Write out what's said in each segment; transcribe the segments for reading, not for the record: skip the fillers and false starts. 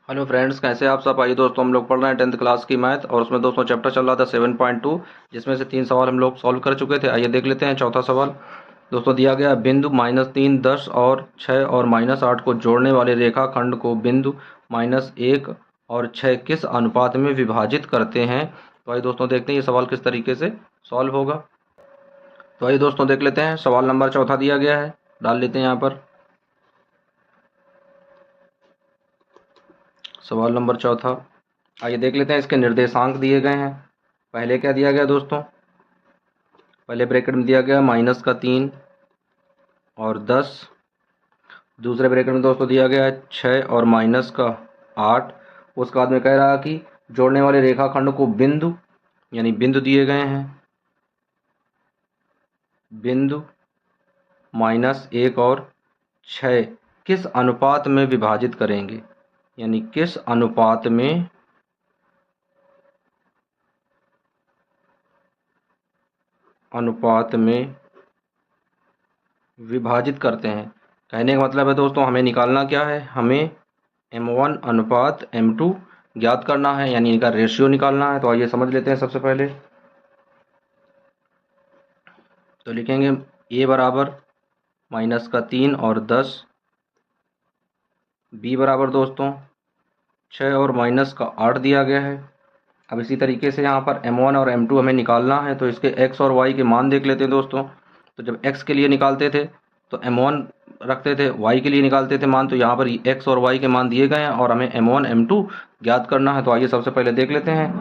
Hello friends, कैसे आप सब। आइए दोस्तों, हम लोग पढ़ रहे हैं 10th क्लास की मैथ और उसमें दोस्तों चैप्टर चल रहा था 7.2, जिसमें से 3 सवाल हम लोग सॉल्व कर चुके थे। आइए देख लेते हैं चौथा सवाल। दोस्तों दिया गया बिंदु -3, 10 और 6 और -8 को जोड़ने वाले रेखाखंड को बिंदु -1 और 6 किस अनुपात में विभाजित करते हैं। तो आइए दोस्तों देखते हैं ये सवाल किस तरीके से सॉल्व होगा। तो आइए दोस्तों देख लेते हैं। सवाल नंबर चौथा दिया गया है, डाल लेते हैं यहाँ पर। सवाल नंबर चौथा, आइए देख लेते हैं। इसके निर्देशांक दिए गए हैं। पहले क्या दिया गया दोस्तों, पहले ब्रैकेट में दिया गया -3 और 10। दूसरे ब्रैकेट में दोस्तों दिया गया है 6 और -8। उसके बाद में कह रहा है कि जोड़ने वाले रेखाखंड को बिंदु, यानी बिंदु दिए गए हैं, बिंदु -1 और 6 किस अनुपात में विभाजित करेंगे, यानी किस अनुपात में विभाजित करते हैं। कहने का मतलब है दोस्तों, हमें निकालना क्या है, हमें m1 अनुपात m2 ज्ञात करना है, यानी इनका रेशियो निकालना है। तो आइए समझ लेते हैं। सबसे पहले तो लिखेंगे a बराबर -3 और 10, b बराबर दोस्तों 6 और -8 दिया गया है। अब इसी तरीके से यहाँ पर m1 और m2 हमें निकालना है, तो इसके x और y के मान देख लेते हैं दोस्तों। तो जब x के लिए निकालते थे तो m1 रखते थे, y के लिए निकालते थे मान, तो यहाँ पर x और y के मान दिए गए हैं और हमें m1 m2 ज्ञात करना है। तो आइए सबसे पहले देख लेते हैं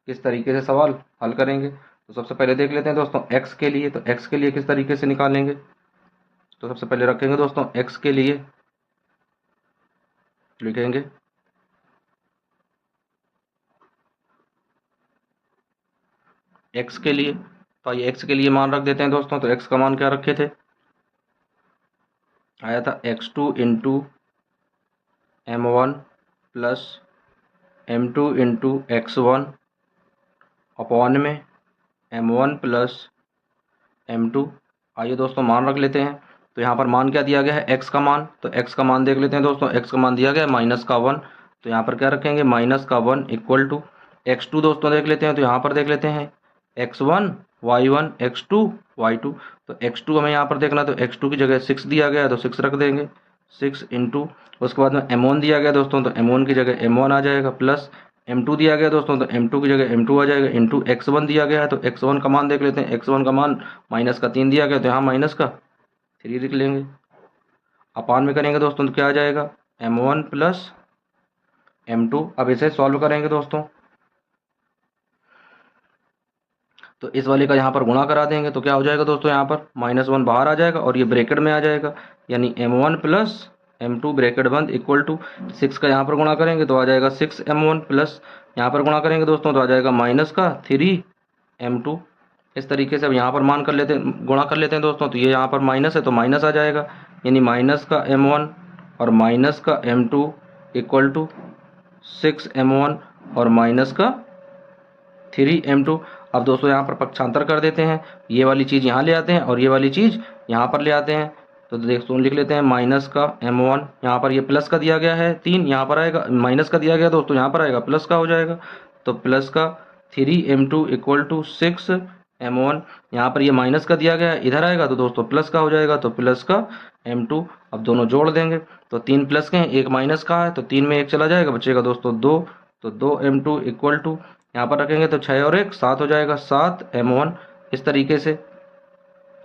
किस तरीके से सवाल हल करेंगे। तो सबसे पहले देख लेते हैं दोस्तों x के लिए, तो x के लिए किस तरीके से निकालेंगे। तो सबसे पहले रखेंगे दोस्तों x के लिए, लिखेंगे x के लिए। तो आइए x के लिए मान रख देते हैं दोस्तों। तो x का मान क्या रखे थे, आया था x2 into m1 plus m2 into x1 upon में m1 प्लस m2। आइए दोस्तों मान रख लेते हैं। तो यहाँ पर मान क्या दिया गया है, x का मान। तो x का मान देख लेते हैं दोस्तों। x का मान दिया गया है -1। तो यहाँ पर क्या रखेंगे, -1 इक्वल टू x2 दोस्तों देख लेते हैं। तो यहाँ पर देख लेते हैं x1 y1 x2 y2। तो x2 हमें यहाँ पर देखना, तो x2 की जगह 6 दिया गया है तो 6 रख देंगे, 6 इंटू, उसके बाद में m1 दिया गया दोस्तों, तो m1 की जगह m1 आ जाएगा, प्लस m2 दिया गया दोस्तों, तो m2 की जगह m2 आ जाएगा, इंटू x1 दिया गया है। तो x1 का मान देख लेते हैं। x1 का मान -3 दिया गया, तो यहाँ -3 लिख लेंगे। अपान में करेंगे दोस्तों तो क्या आ जाएगा, m1 प्लस m2। अब इसे सॉल्व करेंगे दोस्तों, तो इस वाले का यहाँ पर गुणा करा देंगे तो क्या हो जाएगा दोस्तों, यहाँ पर -1 बाहर आ जाएगा और ये ब्रैकेट में आ जाएगा, यानी m1 प्लस m2 ब्रैकेट बंद इक्वल टू 6 का यहाँ पर गुणा करेंगे तो आ जाएगा 6m1 प्लस यहाँ पर गुणा करेंगे दोस्तों तो आ जाएगा -3m2। इस तरीके से अब यहाँ पर मान कर लेते हैं, गुणा कर लेते हैं दोस्तों। तो ये यहाँ पर माइनस है तो माइनस आ जाएगा, यानी माइनस का m1 और माइनस का m2 इक्वल टू 6m1 और माइनस का 3m2। अब दोस्तों यहाँ पर पक्षांतर कर देते हैं, ये वाली चीज़ यहाँ ले आते हैं और ये वाली चीज़ यहाँ पर ले आते हैं। तो दोस्तों लिख लेते हैं माइनस का m1, यहाँ पर ये प्लस का दिया गया है 3, यहाँ पर आएगा माइनस का दिया गया दोस्तों, यहाँ पर आएगा प्लस का हो जाएगा। तो प्लस का 3m2 इक्वल टू 6m1, यहाँ पर ये माइनस का दिया गया है, इधर आएगा तो दोस्तों प्लस का हो जाएगा, तो प्लस का m2। अब दोनों जोड़ देंगे तो 3 प्लस के हैं, 1 माइनस का है, तो 3 में 1 चला जाएगा, बचेगा दोस्तों 2। तो 2m2 इक्वल टू, यहाँ पर रखेंगे तो 6 और 1 7 हो जाएगा, 7m1। इस तरीके से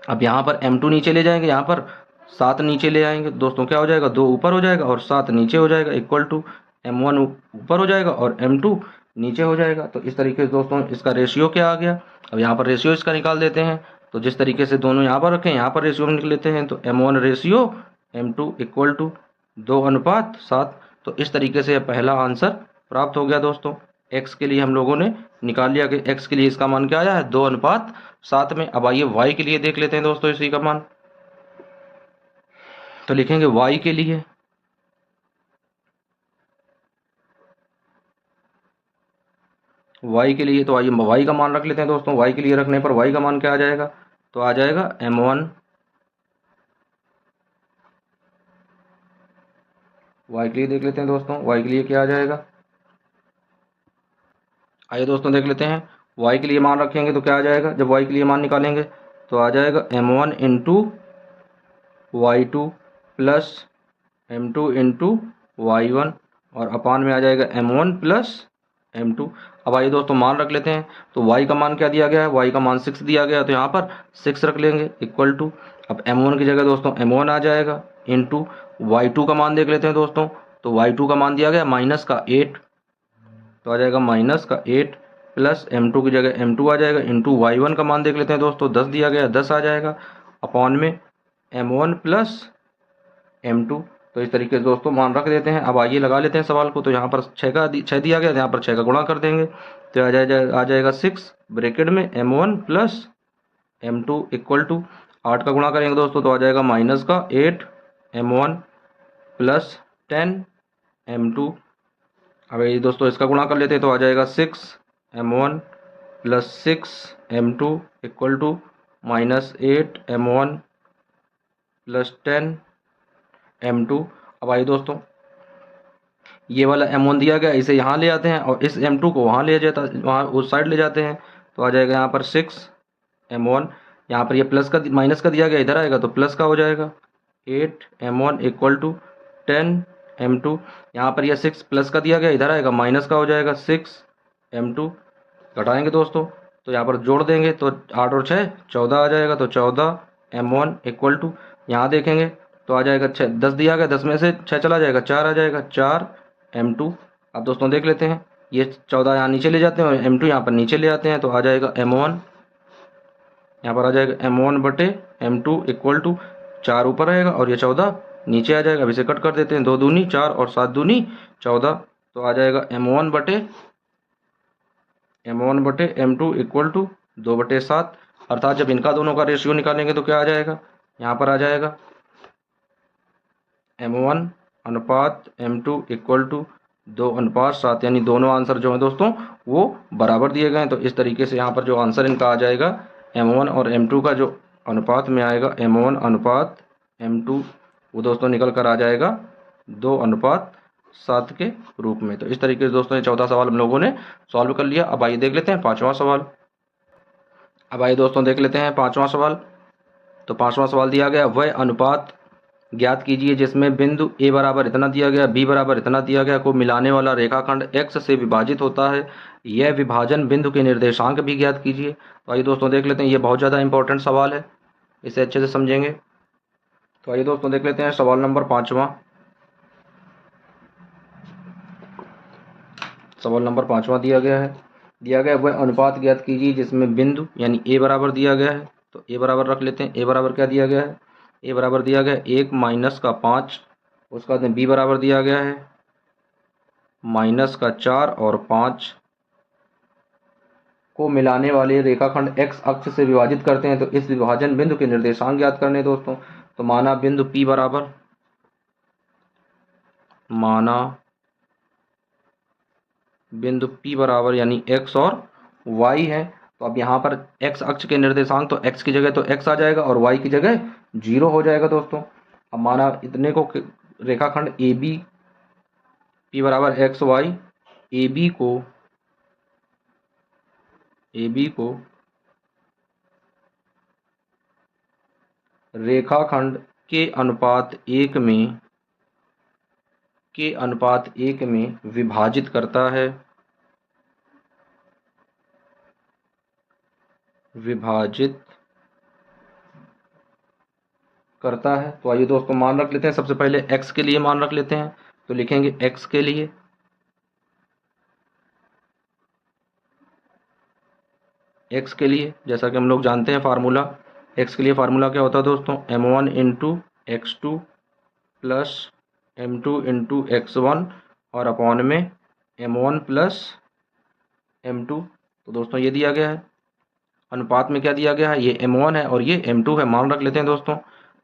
अब यहाँ पर m2 नीचे ले जाएंगे, यहाँ पर 7 नीचे ले आएंगे दोस्तों, क्या हो जाएगा, 2 ऊपर हो जाएगा और 7 नीचे हो जाएगा, इक्वल टू m1 ऊपर हो जाएगा और m2 नीचे हो जाएगा। तो इस तरीके से दोस्तों इसका रेशियो क्या आ गया। अब यहाँ पर रेशियो इसका निकाल देते हैं। तो जिस तरीके से दोनों यहाँ पर रखें, यहाँ पर रेशियो निकल लेते हैं। तो m1 ratio m2 equal to 2:7। तो इस तरीके से पहला आंसर प्राप्त हो गया दोस्तों। x के लिए हम लोगों ने निकाल लिया कि x के लिए इसका मान क्या आया है, 2:7 में। अब आइए y के लिए देख लेते हैं दोस्तों इसी का मान। तो लिखेंगे y के लिए, y के लिए तो आइए y का मान रख लेते हैं दोस्तों। y के लिए रखने पर y का मान क्या आ जाएगा, तो आ जाएगा m1 y के लिए देख लेते हैं दोस्तों, y के लिए क्या आ जाएगा। आइए दोस्तों देख लेते हैं, y के लिए मान रखेंगे तो क्या आ जाएगा। जब y के लिए मान निकालेंगे तो आ जाएगा m1 into Y two plus m2 into y1 और अपान में आ जाएगा m1 प्लस m2। अब आइए दोस्तों मान रख लेते हैं, तो y का मान क्या दिया गया है, y का मान 6 दिया गया है, तो यहाँ पर 6 रख लेंगे इक्वल टू, अब m1 की जगह दोस्तों m1 आ जाएगा इंटू y2 का मान देख लेते हैं दोस्तों, तो y2 का मान दिया गया माइनस का 8, तो आ जाएगा माइनस का 8 प्लस m2 की जगह m2 आ जाएगा इंटू y1 का मान देख लेते हैं दोस्तों, 10 दिया गया 10 आ जाएगा अपॉन में m1 प्लस m2। तो इस तरीके से दोस्तों मान रख देते हैं। अब आइए लगा लेते हैं सवाल को, तो यहाँ पर 6 दिया गया, यहाँ पर 6 का गुणा कर देंगे तो आ जाएगा 6 ब्रैकेट में m1 plus m2 equal to 8 का गुणा करेंगे दोस्तों तो आ जाएगा माइनस का 8 m1 प्लस 10 m2। अब ये दोस्तों इसका गुणा कर लेते हैं तो आ जाएगा 6 m1 plus 6 m2 equal to minus 8 m1 plus 10 m2। अब आइए दोस्तों ये वाला m1 दिया गया, इसे यहाँ ले आते हैं और इस m2 को वहाँ उस साइड ले जाते हैं तो आ जाएगा यहाँ पर 6 m1, यहाँ पर ये प्लस का माइनस का दिया गया, इधर आएगा तो प्लस का हो जाएगा 8 m1 इक्वल टू 10 m2। यहाँ पर ये 6 प्लस का दिया गया, इधर आएगा माइनस का हो जाएगा 6 m2। घटाएंगे दोस्तों तो यहाँ पर जोड़ देंगे तो 8 और 6 14 आ जाएगा, तो 14 m1 इक्वल टू, यहाँ देखेंगे तो आ जाएगा 6, 10 दिया गया, 10 में से 6 चला जाएगा 4 आ जाएगा 4 m2। अब दोस्तों देख लेते हैं, ये 14 यहाँ नीचे ले जाते हैं और m2 यहाँ पर नीचे ले आते हैं तो आ जाएगा m1, यहाँ पर आ जाएगा m1 बटे m2 इक्वल टू 4 ऊपर रहेगा और ये 14 नीचे आ जाएगा। अब इसे कट कर देते हैं, 2 दूनी 4 और 7 दूनी 14, तो आ जाएगा m1 बटे m2 इक्वल टू 2 बटे 7, अर्थात जब इनका दोनों का रेशियो निकालेंगे तो क्या आ जाएगा, यहाँ पर आ जाएगा m1 अनुपात m2 इक्वल टू 2 अनुपात 7, यानी दोनों आंसर जो है दोस्तों वो बराबर दिए गए हैं। तो इस तरीके से यहाँ पर जो आंसर इनका आ जाएगा m1 और m2 का जो अनुपात में आएगा m1 अनुपात m2 वो दोस्तों निकल कर आ जाएगा 2 अनुपात 7 के रूप में। तो इस तरीके से दोस्तों ये चौथा सवाल हम लोगों ने सॉल्व कर लिया। अब आइए देख लेते हैं पाँचवा सवाल। अब आइए दोस्तों देख लेते हैं पाँचवा सवाल। तो पाँचवा सवाल दिया गया, वह अनुपात ज्ञात कीजिए जिसमें बिंदु a बराबर इतना दिया गया, b बराबर इतना दिया गया को मिलाने वाला रेखाखंड x से विभाजित होता है, यह विभाजन बिंदु के निर्देशांक भी ज्ञात कीजिए। तो आइए दोस्तों देख लेते हैं, ये बहुत ज़्यादा इंपॉर्टेंट सवाल है, इसे अच्छे से समझेंगे। तो आइए दोस्तों देख लेते हैं सवाल नंबर पाँचवा। सवाल नंबर पाँचवा दिया गया वह अनुपात ज्ञात कीजिए जिसमें बिंदु यानी a बराबर दिया गया है, तो a बराबर रख लेते हैं। a बराबर क्या दिया गया है, a बराबर दिया गया 1 माइनस का 5, उसका बाद b बराबर दिया गया है माइनस का 4 और 5 को मिलाने वाले रेखाखंड x अक्ष से विभाजित करते हैं। तो इस विभाजन बिंदु के निर्देशांक ज्ञात करने दोस्तों। तो माना बिंदु P बराबर यानी x और y है। तो अब यहाँ पर x अक्ष के निर्देशांक, तो x की जगह तो x आ जाएगा और y की जगह 0 हो जाएगा दोस्तों। अब माना इतने को रेखाखंड AB P बराबर x y, AB को रेखाखंड के अनुपात 1 में विभाजित करता है, तो आइए दोस्तों मान रख लेते हैं। सबसे पहले x के लिए मान रख लेते हैं, तो लिखेंगे x के लिए जैसा कि हम लोग जानते हैं फार्मूला, x के लिए फार्मूला क्या होता है दोस्तों, m1 into x2 plus m2 into x1 और अपॉन में m1 प्लस m2। तो दोस्तों ये दिया गया है, अनुपात में क्या दिया गया है, ये m1 है और ये m2 है, मान रख लेते हैं दोस्तों।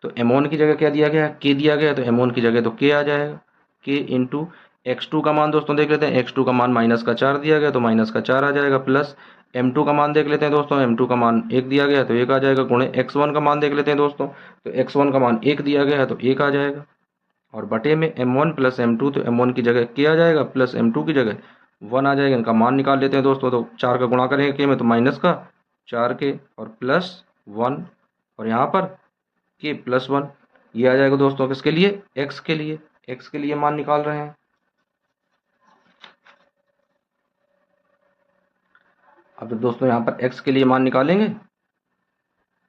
तो m1 की जगह क्या दिया गया है, k दिया गया है, तो m1 की जगह तो k आ जाएगा, k इंटू x2 का मान दोस्तों देख लेते हैं, x2 का मान माइनस का 4 दिया गया तो माइनस का 4 आ जाएगा, प्लस m2 का मान देख लेते हैं दोस्तों, m2 का मान 1 दिया गया है तो 1 आ जाएगा, गुणे x1 का मान देख लेते हैं दोस्तों, तो x1 का मान 1 दिया गया है तो 1 आ जाएगा। और बटे में m1 प्लस m2, तो m1 की जगह k आ जाएगा प्लस m2 की जगह 1 आ जाएगा। इनका मान निकाल लेते हैं दोस्तों। तो 4 का गुणा करेंगे k में तो माइनस का 4k और प्लस 1 और यहाँ पर k प्लस 1, ये आ जाएगा दोस्तों किसके लिए, x के लिए। x के लिए मान निकाल रहे हैं। अब दोस्तों यहाँ पर x के लिए मान निकालेंगे,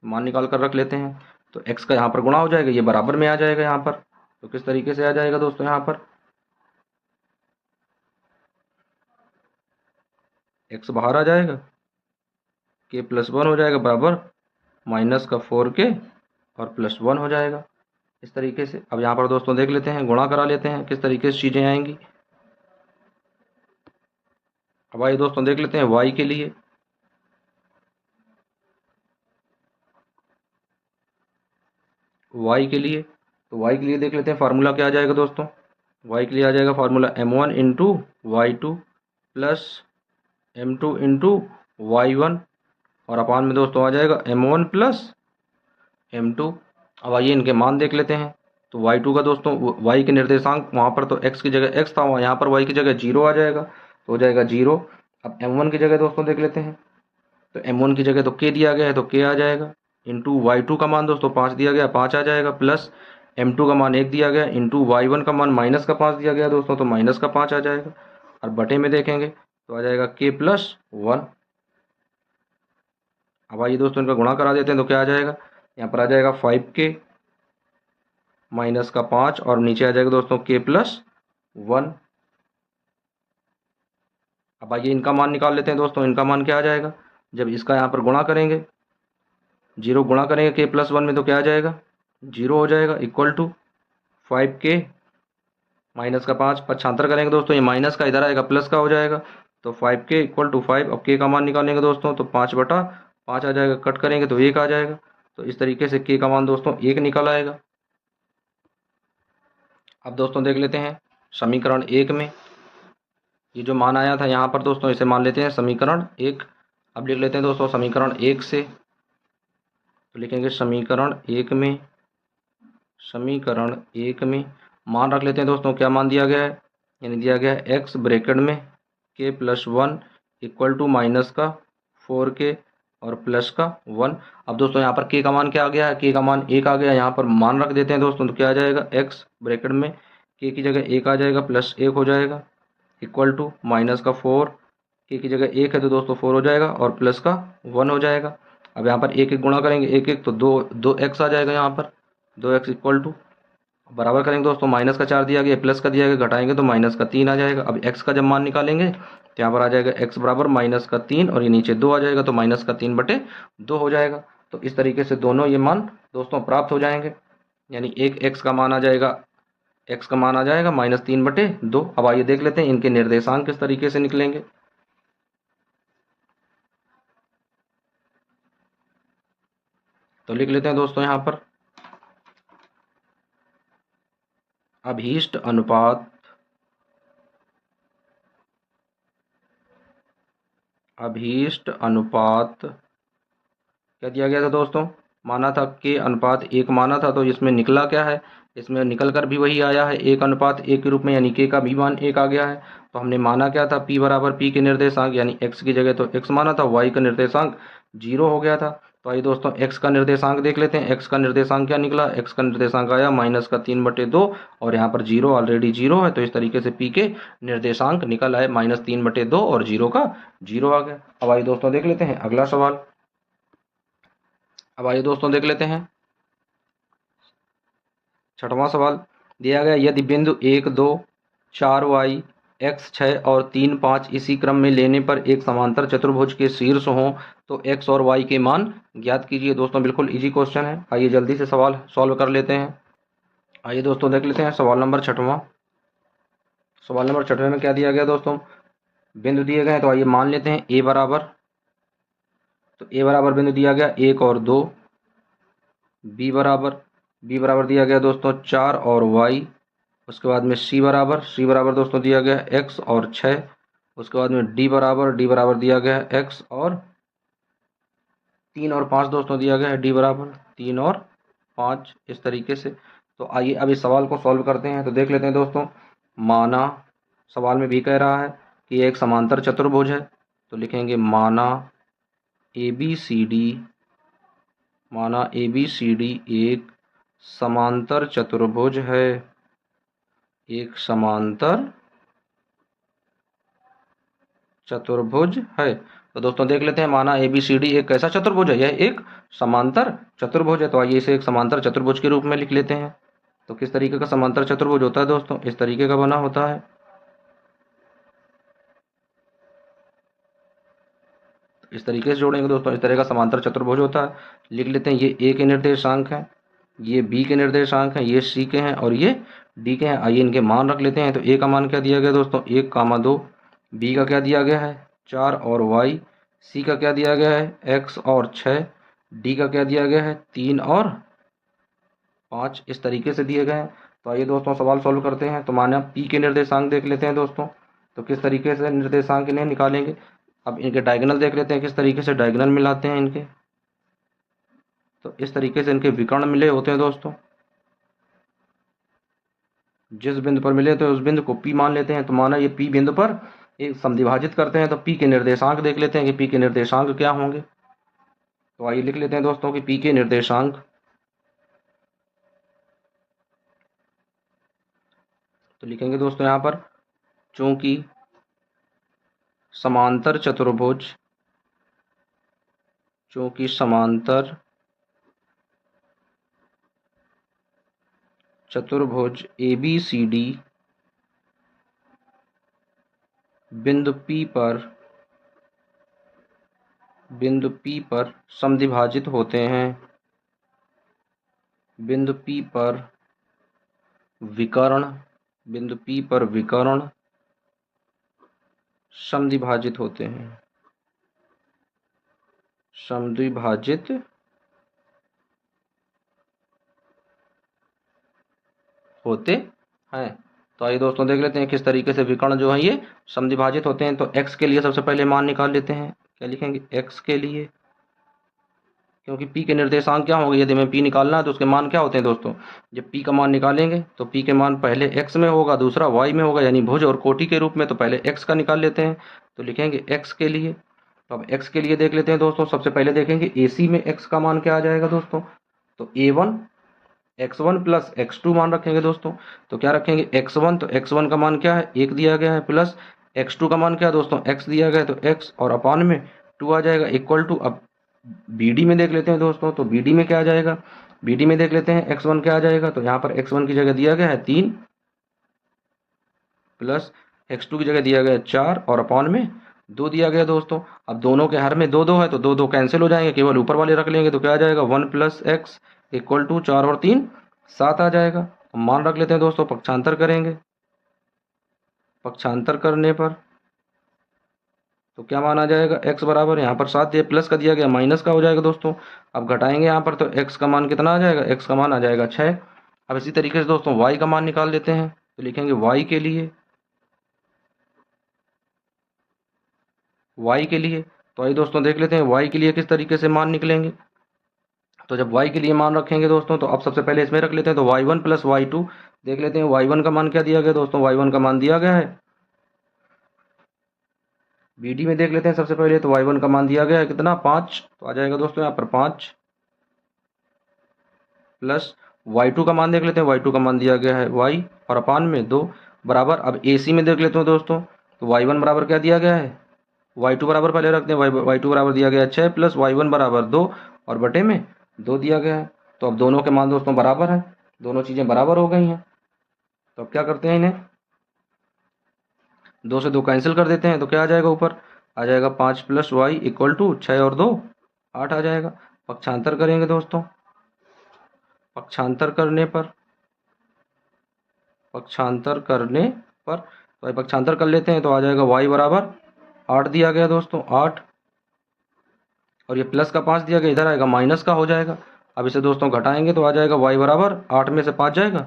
मान निकाल कर रख लेते हैं। तो x का यहाँ पर गुणा हो जाएगा, ये बराबर में आ जाएगा यहाँ पर। तो किस तरीके से आ जाएगा दोस्तों, यहाँ पर x बाहर आ जाएगा, k प्लस 1 हो जाएगा बराबर माइनस का 4k और प्लस 1 हो जाएगा इस तरीके से। अब यहाँ पर दोस्तों देख लेते हैं, गुणा करा लेते हैं किस तरीके से चीज़ें आएंगी। अब आइए दोस्तों देख लेते हैं y के लिए। y के लिए, तो y के लिए देख लेते हैं फार्मूला क्या आ जाएगा दोस्तों। y के लिए आ जाएगा formula m1 into y2 plus m2 into y1 और अपान में दोस्तों आ जाएगा m1 प्लस m2। अब आइए इनके मान देख लेते हैं। तो y2 का दोस्तों y के निर्देशांक, वहाँ पर तो x की जगह x था, वहाँ यहाँ पर y की जगह 0 आ जाएगा, तो हो जाएगा 0। अब m1 की जगह दोस्तों देख लेते हैं। तो m1 की जगह तो k दिया गया है तो k आ जाएगा, इंटू y2 का मान दोस्तों 5 दिया गया, 5 आ जाएगा, प्लस m2 का मान 1 दिया गया, इंटू y1 का मान माइनस का 5 दिया गया दोस्तों, तो माइनस का 5 आ जाएगा। और बटे में देखेंगे तो आ जाएगा k प्लस 1। अब आइए दोस्तों इनका गुणा करा देते हैं। तो क्या आ जाएगा, यहाँ पर आ जाएगा 5k माइनस का 5 और नीचे आ जाएगा दोस्तों k प्लस 1। अब आइए इनका मान निकाल लेते हैं दोस्तों। इनका मान क्या आ जाएगा, जब इसका यहाँ पर गुणा करेंगे, 0 गुणा करेंगे k प्लस 1 में तो क्या आ जाएगा, 0 हो जाएगा, इक्वल टू 5k माइनस का 5, पक्षांतर करेंगे दोस्तों, ये माइनस का इधर आएगा प्लस का हो जाएगा, तो 5k इक्वल टू 5। अब k का मान निकालेंगे दोस्तों तो 5/5 आ जाएगा, कट करेंगे तो 1 आ जाएगा। तो इस तरीके से k का मान दोस्तों 1 निकल आएगा। अब दोस्तों देख लेते हैं समीकरण 1 में ये जो मान आया था यहाँ पर दोस्तों, इसे मान लेते हैं समीकरण 1। अब लिख लेते हैं दोस्तों समीकरण 1 से, तो लिखेंगे समीकरण 1 में मान रख लेते हैं दोस्तों। क्या मान दिया गया है, यानी दिया गया है x ब्रैकेट में k plus 1 equal to minus का 4k और प्लस का 1। अब दोस्तों यहाँ पर k का मान क्या आ गया है, k का मान 1 आ गया। यहाँ पर मान रख देते हैं दोस्तों, तो क्या आ जाएगा, x ब्रैकेट में k की जगह 1 आ जाएगा प्लस 1 हो जाएगा, इक्वल टू माइनस का 4, k की जगह 1 है तो दोस्तों 4 हो जाएगा और प्लस का 1 हो जाएगा। अब यहाँ पर 1 1 गुणा करेंगे, 1 1 तो 2x आ जाएगा, यहाँ पर 2x इक्वल टू बराबर करेंगे दोस्तों, माइनस का 4 दिया गया, प्लस का दिया गया, घटाएंगे तो माइनस का 3 आ जाएगा। अब x का जब मान निकालेंगे तो यहाँ पर आ जाएगा x बराबर माइनस का 3 और ये नीचे 2 आ जाएगा, तो माइनस का 3/2 हो जाएगा। तो इस तरीके से दोनों ये मान दोस्तों प्राप्त हो जाएंगे, यानी एक x का मान आ जाएगा, x का मान आ जाएगा -3/2। अब आइए देख लेते हैं इनके निर्देशांक किस तरीके से निकलेंगे। तो लिख लेते हैं दोस्तों यहाँ पर अभीष्ट अनुपात क्या दिया गया था दोस्तों, माना था k अनुपात 1 माना था, तो इसमें निकला क्या है, इसमें निकल कर भी वही आया है 1 अनुपात 1 के रूप में, यानी k का भी मान 1 आ गया है। तो हमने माना क्या था, p बराबर p के निर्देशांक, यानी x की जगह तो x माना था, y का निर्देशांक 0 हो गया था। तो आइए दोस्तों x का निर्देशांक देख लेते हैं। x का निर्देशांक क्या निकला, x का निर्देशांक आया -3/2 और यहाँ पर 0 ऑलरेडी 0 है, तो इस तरीके से p के निर्देशांक निकल आए -3/2 और 0 का 0 आ गया। अब आइए दोस्तों देख लेते हैं अगला सवाल। अब आइए दोस्तों देख लेते हैं 6वां सवाल। दिया गया यदि बिंदु 1 2 4y x 6 और 3 5 इसी क्रम में लेने पर एक समांतर चतुर्भुज के शीर्ष हों तो x और y के मान ज्ञात कीजिए। दोस्तों बिल्कुल इजी क्वेश्चन है, आइए जल्दी से सवाल सॉल्व कर लेते हैं। आइए दोस्तों देख लेते हैं सवाल नंबर 6वां। सवाल नंबर 6वें में क्या दिया गया दोस्तों, बिंदु दिए गए हैं, तो आइए मान लेते हैं a बराबर, तो a बराबर बिंदु दिया गया 1 और 2, b बराबर दिया गया दोस्तों 4 और y, उसके बाद में c बराबर दोस्तों दिया गया x और 6, उसके बाद में d बराबर दिया गया x और 3 और 5 दोस्तों दिया गया है d बराबर 3 और 5 इस तरीके से। तो आइए अब इस सवाल को सॉल्व करते हैं। तो देख लेते हैं दोस्तों, माना सवाल में भी कह रहा है कि एक समांतर चतुर्भुज है, तो लिखेंगे माना ए बी सी डी, माना ए बी सी डी एक समांतर चतुर्भुज है, एक समांतर चतुर्भुज है। तो दोस्तों देख लेते हैं, माना ए बी सी डी एक कैसा चतुर्भुज है, यह एक समांतर चतुर्भुज है। तो आइए इसे एक समांतर चतुर्भुज के रूप में लिख लेते हैं। तो किस तरीके का समांतर चतुर्भुज होता है दोस्तों, इस तरीके का बना होता है। इस तरीके से जोड़ेंगे दोस्तों, इस तरह का समांतर चतुर्भुज होता है। लिख लेते हैं, ये ए के निर्देशांक हैं, ये बी के निर्देशांक हैं, ये सी के हैं और ये डी के हैं। आइए इनके मान रख लेते हैं। तो ए का मान क्या दिया गया दोस्तों, 1,2, बी का क्या दिया गया है 4 और वाई, सी का क्या दिया गया है x और 6, डी का क्या दिया गया है 3 और 5, इस तरीके से दिए गए हैं। तो आइए दोस्तों सवाल सॉल्व करते हैं। तो माना पी के निर्देशांक देख लेते हैं दोस्तों, तो किस तरीके से निर्देशांक इन्हें निकालेंगे। अब इनके डायगोनल देख लेते हैं, किस तरीके से डायगोनल मिलाते हैं इनके। तो इस तरीके से इनके विकर्ण मिले होते हैं दोस्तों, जिस बिंदु पर मिले तो उस बिंदु को P मान लेते हैं। तो माना ये P बिंदु पर एक समद्विभाजित करते हैं, तो P के निर्देशांक देख लेते हैं कि P के निर्देशांक क्या होंगे। तो आइए लिख लेते हैं दोस्तों कि P के निर्देशांक, तो लिखेंगे दोस्तों यहाँ पर, चूंकि समांतर चतुर्भुज, चूंकि समांतर चतुर्भुज ए बी सी डी बिंदु P पर समद्विभाजित होते हैं, बिंदु P पर विकर्ण, बिंदु P पर विकर्ण समद्विभाजित होते हैं, समद्विभाजित होते हैं। तो आइए दोस्तों देख लेते हैं किस तरीके से विकर्ण जो है ये समद्विभाजित होते हैं। तो x के लिए सबसे पहले मान निकाल लेते हैं। क्या लिखेंगे x के लिए, क्योंकि p के निर्देशांक क्या होंगे, यदि हमें p निकालना है तो उसके मान क्या होते हैं दोस्तों। जब p का मान निकालेंगे तो p के मान पहले x में होगा, दूसरा y में होगा, यानी भुज और कोटि के रूप में। तो पहले x का निकाल लेते हैं। तो लिखेंगे x के लिए। तो अब x के लिए देख लेते हैं दोस्तों, सबसे पहले देखेंगे AC में x का मान क्या आ जाएगा दोस्तों। तो A1 x1 प्लस x2 मान रखेंगे दोस्तों। तो क्या रखेंगे x1, तो x1 का मान क्या है 1 दिया गया है, प्लस x2 का मान क्या है दोस्तों x दिया गया है, तो x और अपान में 2 आ जाएगा, इक्वल टू। अब BD में देख लेते हैं दोस्तों, तो BD में क्या आ जाएगा, BD में देख लेते हैं x1 क्या आ जाएगा। तो यहाँ पर x1 की जगह दिया गया है 3, प्लस x2 की जगह दिया गया है 4 और अपान में 2 दिया गया दोस्तों। अब दोनों के हर में 2 2 है, तो 2 2 कैंसिल हो जाएंगे, केवल ऊपर वाले रख लेंगे। तो क्या आ जाएगा 1 प्लस x इक्वल टू 4 और 3 7 आ जाएगा। अब मान रख लेते हैं दोस्तों, पक्षांतर करेंगे। पक्षांतर करने पर तो क्या मान आ जाएगा, x बराबर यहाँ पर 7 दिया, प्लस का दिया गया माइनस का हो जाएगा दोस्तों। अब घटाएंगे यहाँ पर, तो x का मान कितना आ जाएगा, x का मान आ जाएगा 6। अब इसी तरीके से दोस्तों y का मान निकाल लेते हैं। तो लिखेंगे y के लिए, y के लिए। तो आइए दोस्तों देख लेते हैं y के लिए किस तरीके से मान निकलेंगे। तो जब y के लिए मान रखेंगे दोस्तों, तो अब सबसे पहले इसमें रख लेते हैं। तो y1 प्लस y2 देख लेते हैं, y1 का मान क्या दिया गया दोस्तों, y1 का मान दिया गया है BD में देख लेते हैं सबसे पहले। तो y1 का मान दिया गया है कितना 5, तो आ जाएगा दोस्तों यहाँ पर 5, प्लस y2 का मान देख लेते हैं, y2 का मान दिया गया है y और अपान में 2 बराबर। अब AC में देख लेते हैं दोस्तों, तो y1 बराबर क्या दिया गया है, y2 बराबर पहले रखते हैं, y2 बराबर दिया गया है 6, प्लस y1 बराबर 2 और बटे में 2 दिया गया है। तो अब दोनों के मान दोस्तों बराबर हैं, दोनों चीज़ें बराबर हो गई हैं। तो अब क्या करते हैं, इन्हें 2 से 2 कैंसिल कर देते हैं। तो क्या आ जाएगा, ऊपर आ जाएगा 5 प्लस वाई इक्वल टू 6 और 2 8 आ जाएगा। पक्षांतर करेंगे दोस्तों, पक्षांतर करने पर, पक्षांतर करने पर तो पक्षांतर कर लेते हैं। तो आ जाएगा y बराबर 8 दिया गया दोस्तों 8, और ये प्लस का 5 दिया गया, इधर आएगा माइनस का हो जाएगा। अब इसे दोस्तों घटाएंगे तो आ जाएगा y बराबर 8 में से 5 जाएगा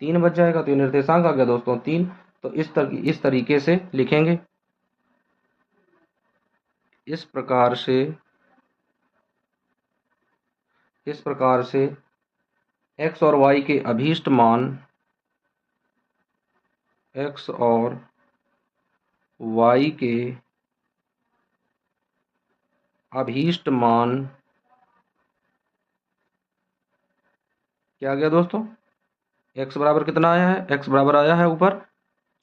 3 बच जाएगा। तो ये निर्देशांक आ गया दोस्तों 3। तो इस तरीके से लिखेंगे, इस प्रकार से एक्स और वाई के अभीष्ट मान, एक्स और वाई के अभीष्ट मान क्या गया दोस्तों, एक्स बराबर कितना आया है, एक्स बराबर आया है ऊपर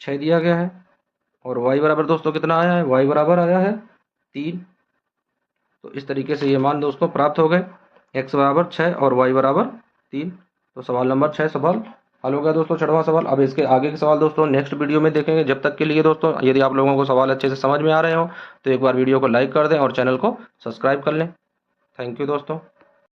6 दिया गया है, और वाई बराबर दोस्तों कितना आया है, वाई बराबर आया है 3। तो इस तरीके से ये मान दोस्तों प्राप्त हो गए, एक्स बराबर 6 और वाई बराबर 3। तो सवाल नंबर 6 सवाल हल हो गया दोस्तों, 6वां सवाल। अब इसके आगे के सवाल दोस्तों नेक्स्ट वीडियो में देखेंगे। जब तक के लिए दोस्तों, यदि आप लोगों को सवाल अच्छे से समझ में आ रहे हो तो एक बार वीडियो को लाइक कर दें और चैनल को सब्सक्राइब कर लें। थैंक यू दोस्तों।